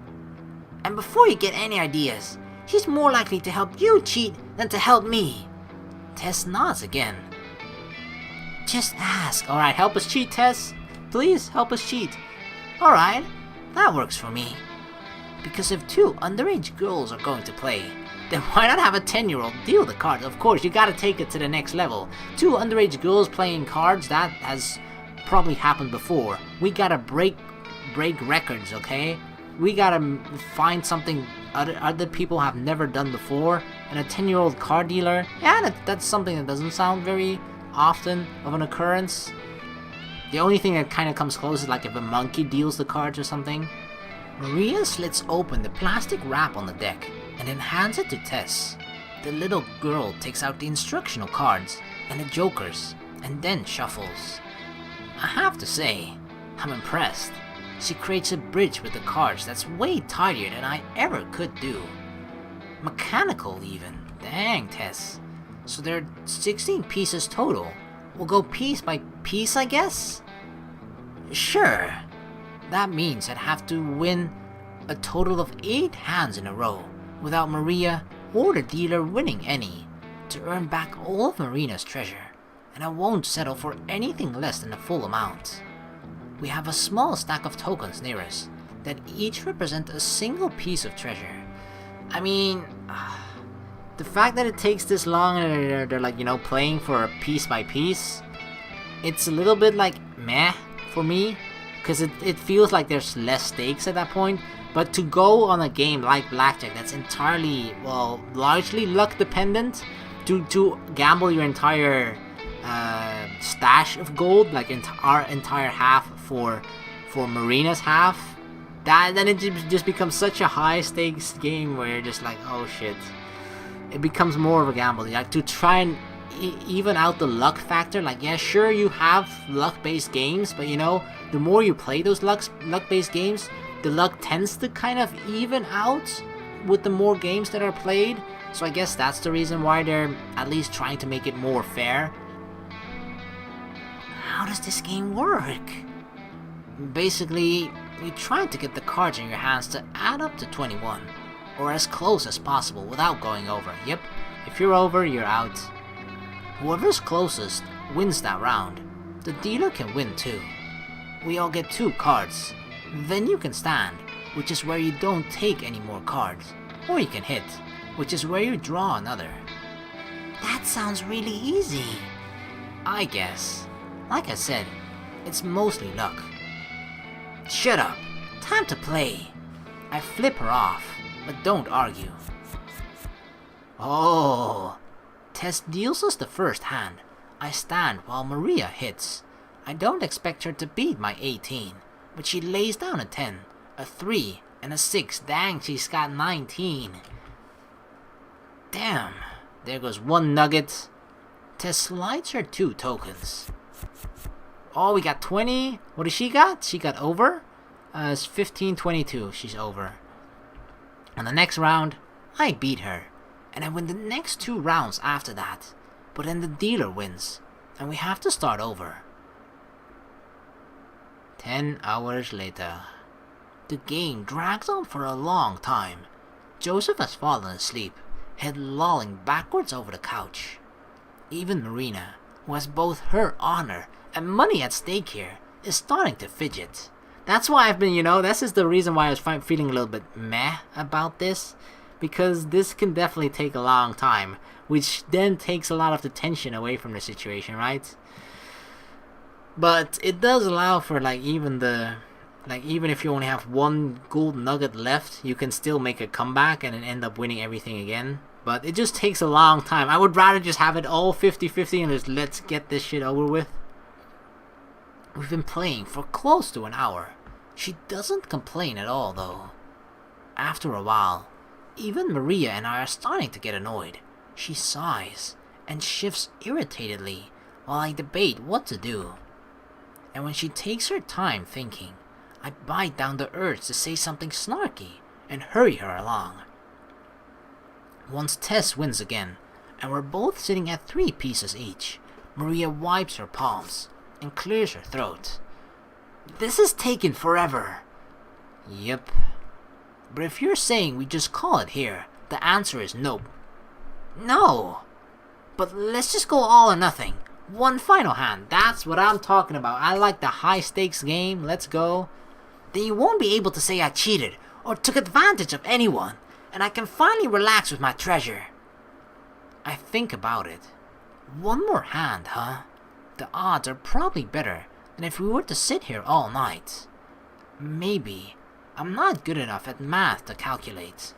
And before you get any ideas, she's more likely to help you cheat than to help me. Tess nods again. Just ask. Alright, help us cheat, Tess. Please, help us cheat. Alright, that works for me. Because if two underage girls are going to play, then why not have a 10-year-old deal the cards? Of course, you gotta take it to the next level. Two underage girls playing cards, that has probably happened before. We gotta break records, okay? We gotta find something other people have never done before. And a 10-year-old card dealer, yeah, that's something that doesn't sound very often of an occurrence. The only thing that kind of comes close is like if a monkey deals the cards or something. Maria slits open the plastic wrap on the deck and then hands it to Tess. The little girl takes out the instructional cards and the jokers and then shuffles. I have to say, I'm impressed. She creates a bridge with the cards that's way tidier than I ever could do. Mechanical even. Dang, Tess. So there are 16 pieces total. We'll go piece by piece, I guess? Sure. That means I'd have to win a total of 8 hands in a row without Maria or the dealer winning any to earn back all of Marina's treasure, and I won't settle for anything less than the full amount. We have a small stack of tokens near us that each represent a single piece of treasure. I mean, the fact that it takes this long and they're like, you know, playing for piece by piece, it's a little bit like meh for me, because it feels like there's less stakes at that point. But to go on a game like Blackjack that's entirely, well, largely luck dependent, to gamble your entire stash of gold, like our entire half for Marina's half, then it just becomes such a high stakes game where you're just like, oh shit. It becomes more of a gamble, like to try and even out the luck factor. Like, yeah, sure, you have luck based games, but you know, the more you play those luck based games, the luck tends to kind of even out with the more games that are played. So I guess that's the reason why they're at least trying to make it more fair. How does this game work? Basically, you try to get the cards in your hands to add up to 21, or as close as possible without going over. Yep, if you're over, you're out. Whoever's closest wins that round. The dealer can win too. We all get 2 cards. Then you can stand, which is where you don't take any more cards. Or you can hit, which is where you draw another. That sounds really easy. I guess. Like I said, it's mostly luck. Shut up. Time to play. I flip her off, but don't argue. Oh. Tess deals us the first hand. I stand while Maria hits. I don't expect her to beat my 18, but she lays down a 10, a 3, and a 6. Dang, she's got 19. Damn, there goes 1 nugget. Tess slides her 2 tokens. Oh, we got 20. What does she got? She got over. It's 15-22. She's over. On the next round, I beat her. And I win the next 2 rounds after that. But then the dealer wins. And we have to start over. 10 hours later. The game drags on for a long time. Joseph has fallen asleep, head lolling backwards over the couch. Even Marina, who has both her honor and money at stake here, is starting to fidget. That's why I've been, this is the reason why I was feeling a little bit meh about this. Because this can definitely take a long time, which then takes a lot of the tension away from the situation, right? But it does allow for even if you only have one gold nugget left, you can still make a comeback and then end up winning everything again. But it just takes a long time. I would rather just have it all 50-50 and just let's get this shit over with. We've been playing for close to an hour. She doesn't complain at all though. After a while, even Maria and I are starting to get annoyed. She sighs and shifts irritatedly while I debate what to do. And when she takes her time thinking, I bite down the urge to say something snarky and hurry her along. Once Tess wins again, and we're both sitting at 3 pieces each, Maria wipes her palms and clears her throat. This is taking forever. Yep. But if you're saying we just call it here, the answer is nope. No. But let's just go all or nothing. One final hand. That's what I'm talking about. I like the high stakes game. Let's go. Then you won't be able to say I cheated or took advantage of anyone, and I can finally relax with my treasure. I think about it. One more hand, huh? The odds are probably better than if we were to sit here all night. Maybe I'm not good enough at math to calculate.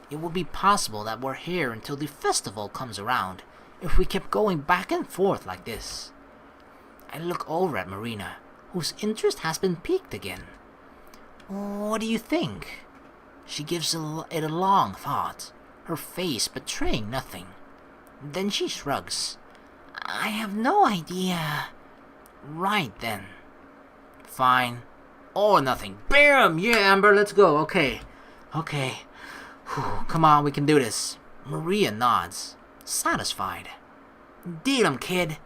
It would be possible that we're here until the festival comes around if we kept going back and forth like this. I look over at Marina, whose interest has been piqued again. What do you think? She gives it a long thought, her face betraying nothing. Then she shrugs. I have no idea. Right then. Fine. All or nothing. Bam! Yeah, Amber, let's go. Okay. Whew, come on, we can do this. Maria nods, satisfied. Deal 'em, kid.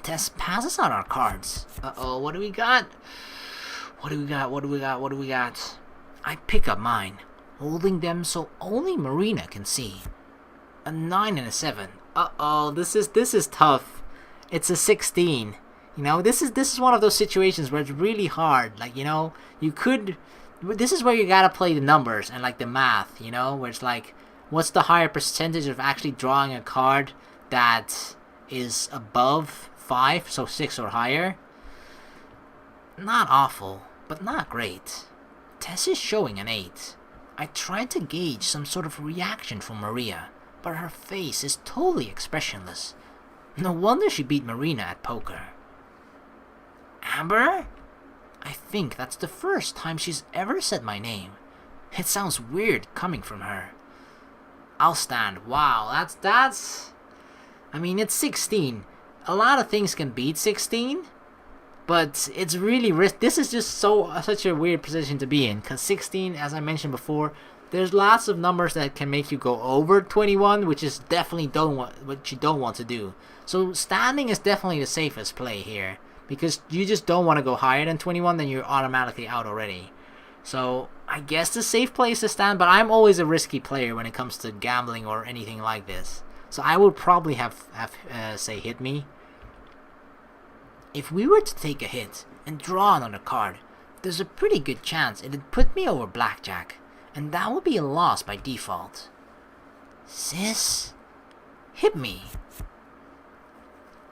Tess passes out our cards. Uh-oh, what do we got? What do we got? I pick up mine, holding them so only Marina can see. A 9 and a 7. Uh-oh, this is tough. It's a 16. This is one of those situations where it's really hard. This is where you gotta play the numbers and the math, where it's what's the higher percentage of actually drawing a card that is above 5, so 6 or higher? Not awful, but not great. Tess is showing an 8. I tried to gauge some sort of reaction from Maria, but her face is totally expressionless. No wonder she beat Marina at poker. Amber? I think that's the first time she's ever said my name. It sounds weird coming from her. I'll stand. Wow, that's... it's 16. A lot of things can beat 16, but it's really this is just such a weird position to be in, because 16, as I mentioned before, there's lots of numbers that can make you go over 21, which is definitely what you don't want to do. So standing is definitely the safest play here, because you just don't want to go higher than 21, then you're automatically out already. So I guess the safe play is to stand, but I'm always a risky player when it comes to gambling or anything like this. So I would probably have say hit me. If we were to take a hit and draw another card, there's a pretty good chance it'd put me over blackjack, and that would be a loss by default. Sis? Hit me.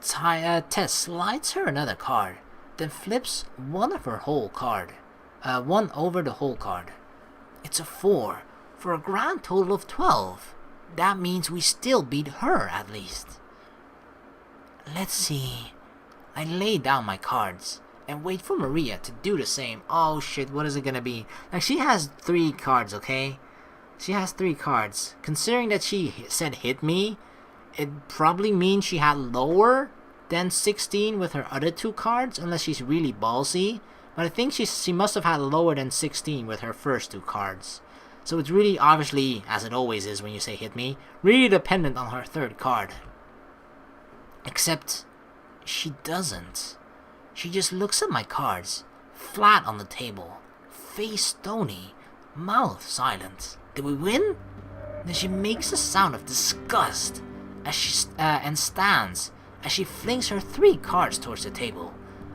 Tess slides her another card, then flips one over the whole card. It's a 4, for a grand total of 12. That means we still beat her at least. Let's see. I lay down my cards and wait for Maria to do the same. Oh shit, what is it gonna be? She has 3 cards, okay? She has 3 cards. Considering that she said hit me, it probably means she had lower than 16 with her other 2 cards, unless she's really ballsy. But I think she must have had lower than 16 with her first 2 cards. So it's really obviously, as it always is when you say hit me, really dependent on her 3rd card. Except she doesn't. She just looks at my cards, flat on the table, face stony, mouth silent. Did we win? Then she makes a sound of disgust as and stands as she flings her 3 cards towards the table.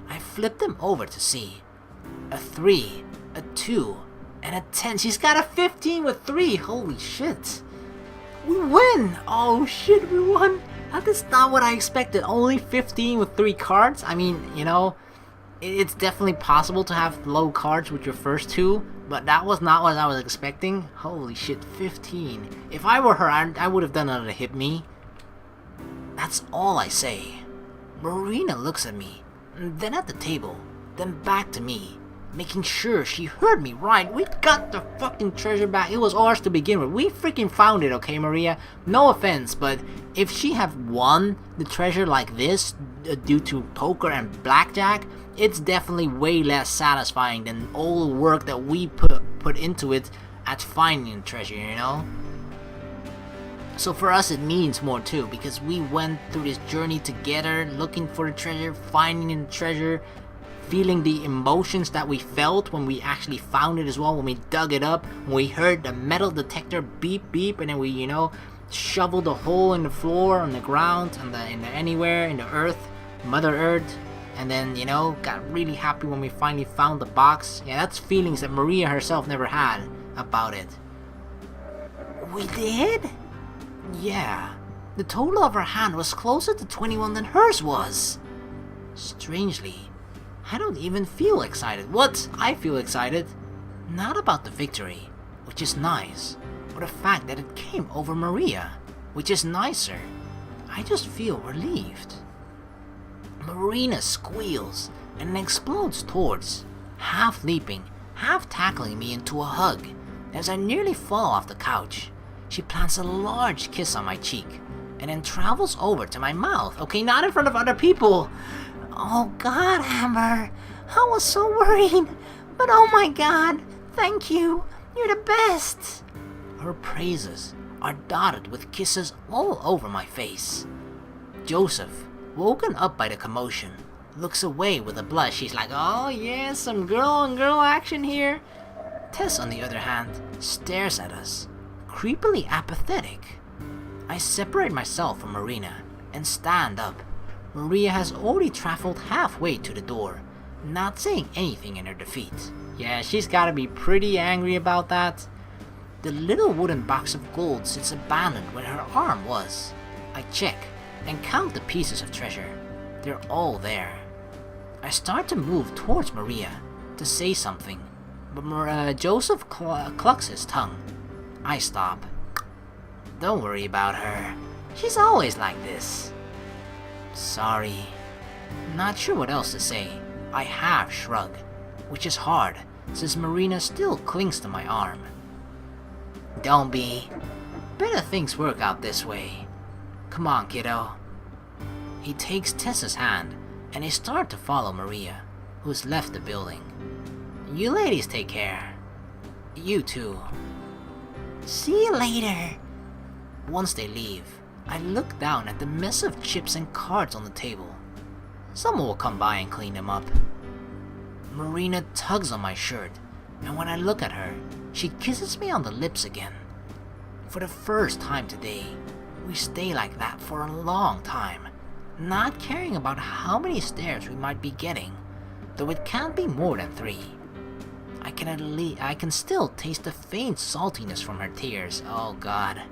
I flip them over to see. A 3, a 2, and a 10. She's got a 15 with 3. Holy shit. We win! Oh shit, we won! That is not what I expected. Only 15 with 3 cards? I mean, you know, it's definitely possible to have low cards with your first 2, but that was not what I was expecting. Holy shit, 15. If I were her, I would have done it to hit me. That's all I say. Marina looks at me, then at the table, then back to me, making sure she heard me right. We got the fucking treasure back. It was ours to begin with. We freaking found it, okay, Maria? No offense, but if she had won the treasure like this due to poker and blackjack, it's definitely way less satisfying than all the work that we put into it at finding the treasure, you know? So for us it means more too, because we went through this journey together, looking for the treasure, finding the treasure, feeling the emotions that we felt when we actually found it as well, when we dug it up, when we heard the metal detector beep beep, and then we, you know, shoveled a hole in the floor, on the ground, anywhere in the earth, Mother Earth, and then, you know, got really happy when we finally found the box. Yeah, that's feelings that Maria herself never had about it. We did? Yeah, the total of her hand was closer to 21 than hers was. Strangely, I don't even feel excited. What? I feel excited. Not about the victory, which is nice, or the fact that it came over Maria, which is nicer. I just feel relieved. Marina squeals and explodes towards, half leaping, half tackling me into a hug. As I nearly fall off the couch, she plants a large kiss on my cheek, and then travels over to my mouth. Okay, not in front of other people. Oh God, Amber, I was so worried, but oh my God, thank you, you're the best. Her praises are dotted with kisses all over my face. Joseph, woken up by the commotion, looks away with a blush. She's like, oh yeah, some girl on girl action here. Tess, on the other hand, stares at us, creepily apathetic. I separate myself from Marina and stand up. Maria has already traveled halfway to the door, not saying anything in her defeat. Yeah, she's gotta be pretty angry about that. The little wooden box of gold sits abandoned where her arm was. I check and count the pieces of treasure. They're all there. I start to move towards Maria to say something, but Joseph clucks his tongue. I stop. Don't worry about her. She's always like this. Sorry. Not sure what else to say. I half shrug, which is hard since Marina still clings to my arm. Don't be. Better things work out this way. Come on, kiddo. He takes Tessa's hand and they start to follow Maria, who's left the building. You ladies take care. You too. See you later. Once they leave, I look down at the mess of chips and cards on the table. Someone will come by and clean them up. Marina tugs on my shirt, and when I look at her, she kisses me on the lips again. For the first time today, we stay like that for a long time, not caring about how many stares we might be getting, though it can't be more than 3. I can still taste the faint saltiness from her tears. Oh God.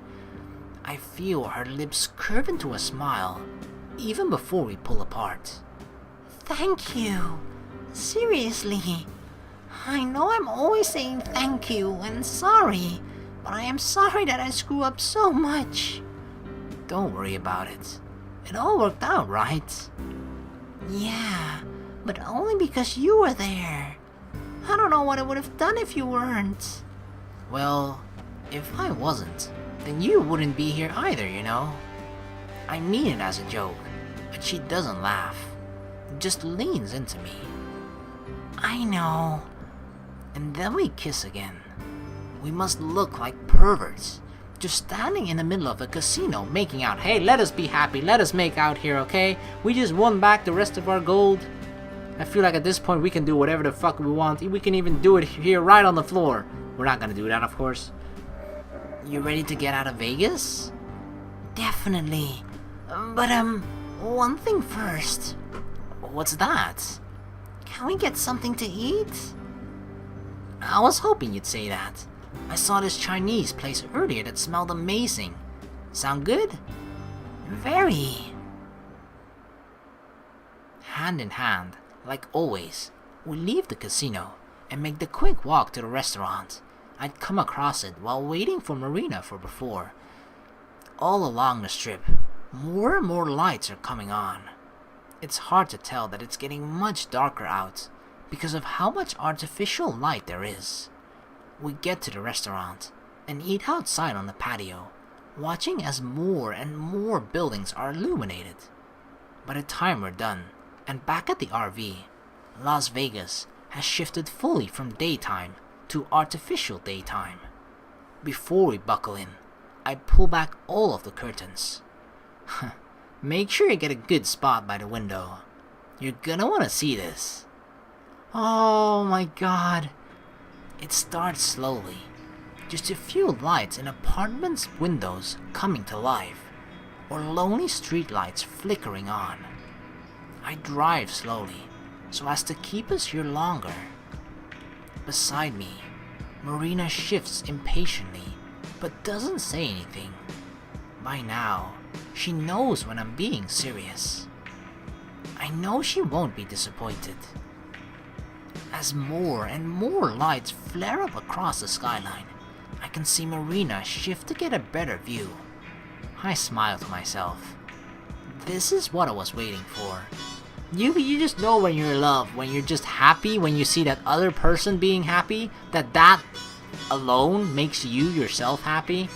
I feel her lips curve into a smile, even before we pull apart. Thank you. Seriously. I know I'm always saying thank you and sorry, but I am sorry that I screw up so much. Don't worry about it. It all worked out, right? Yeah, but only because you were there. I don't know what I would have done if you weren't. Well, if I wasn't, then you wouldn't be here either, you know? I mean it as a joke, but she doesn't laugh. Just leans into me. I know. And then we kiss again. We must look like perverts, just standing in the middle of a casino making out. Hey, let us be happy, let us make out here, okay? We just won back the rest of our gold. I feel like at this point we can do whatever the fuck we want. We can even do it here right on the floor. We're not gonna do that, of course. You ready to get out of Vegas? Definitely. But, one thing first. What's that? Can we get something to eat? I was hoping you'd say that. I saw this Chinese place earlier that smelled amazing. Sound good? Very. Hand in hand, like always, we leave the casino and make the quick walk to the restaurant. I'd come across it while waiting for Marina for before. All along the strip, more and more lights are coming on. It's hard to tell that it's getting much darker out because of how much artificial light there is. We get to the restaurant and eat outside on the patio, watching as more and more buildings are illuminated. By the time we're done and back at the RV, Las Vegas has shifted fully from daytime to artificial daytime. Before we buckle in, I pull back all of the curtains. Make sure you get a good spot by the window. You're gonna want to see this. Oh my god. It starts slowly. Just a few lights in apartments' windows coming to life, or lonely streetlights flickering on. I drive slowly, so as to keep us here longer. Beside me, Marina shifts impatiently, but doesn't say anything. By now, she knows when I'm being serious. I know she won't be disappointed. As more and more lights flare up across the skyline, I can see Marina shift to get a better view. I smile to myself. This is what I was waiting for. You just know when you're in love, when you're just happy, when you see that other person being happy, that alone makes you yourself happy.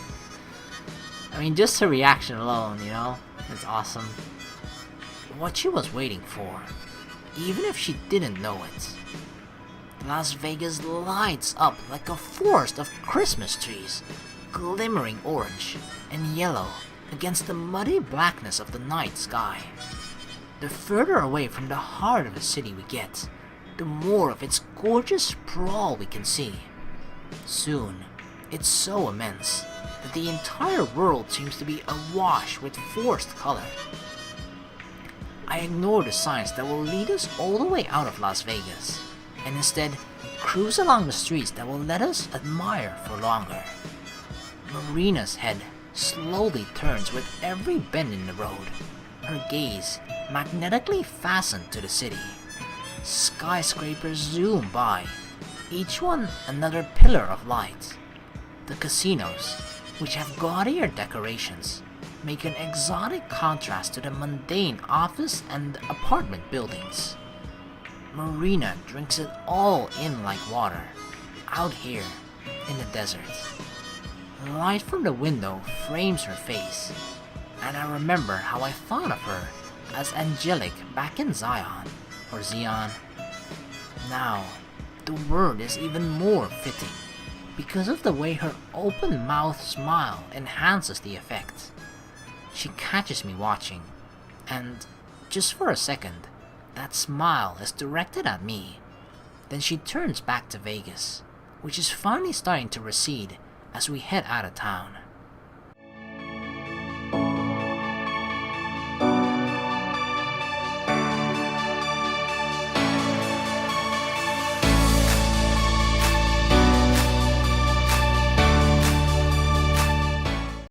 I mean, just her reaction alone, you know? It's awesome. What she was waiting for, even if she didn't know it. Las Vegas lights up like a forest of Christmas trees, glimmering orange and yellow against the muddy blackness of the night sky. The further away from the heart of the city we get, the more of its gorgeous sprawl we can see. Soon, it's so immense that the entire world seems to be awash with forced color. I ignore the signs that will lead us all the way out of Las Vegas, and instead cruise along the streets that will let us admire for longer. Marina's head slowly turns with every bend in the road, her gaze magnetically fastened to the city. Skyscrapers zoom by, each one another pillar of light. The casinos, which have gaudier decorations, make an exotic contrast to the mundane office and apartment buildings. Marina drinks it all in like water, out here in the desert. Light from the window frames her face, and I remember how I thought of her as angelic back in Zion, or Zion. Now, the word is even more fitting, because of the way her open-mouthed smile enhances the effect. She catches me watching, and, just for a second, that smile is directed at me. Then she turns back to Vegas, which is finally starting to recede as we head out of town.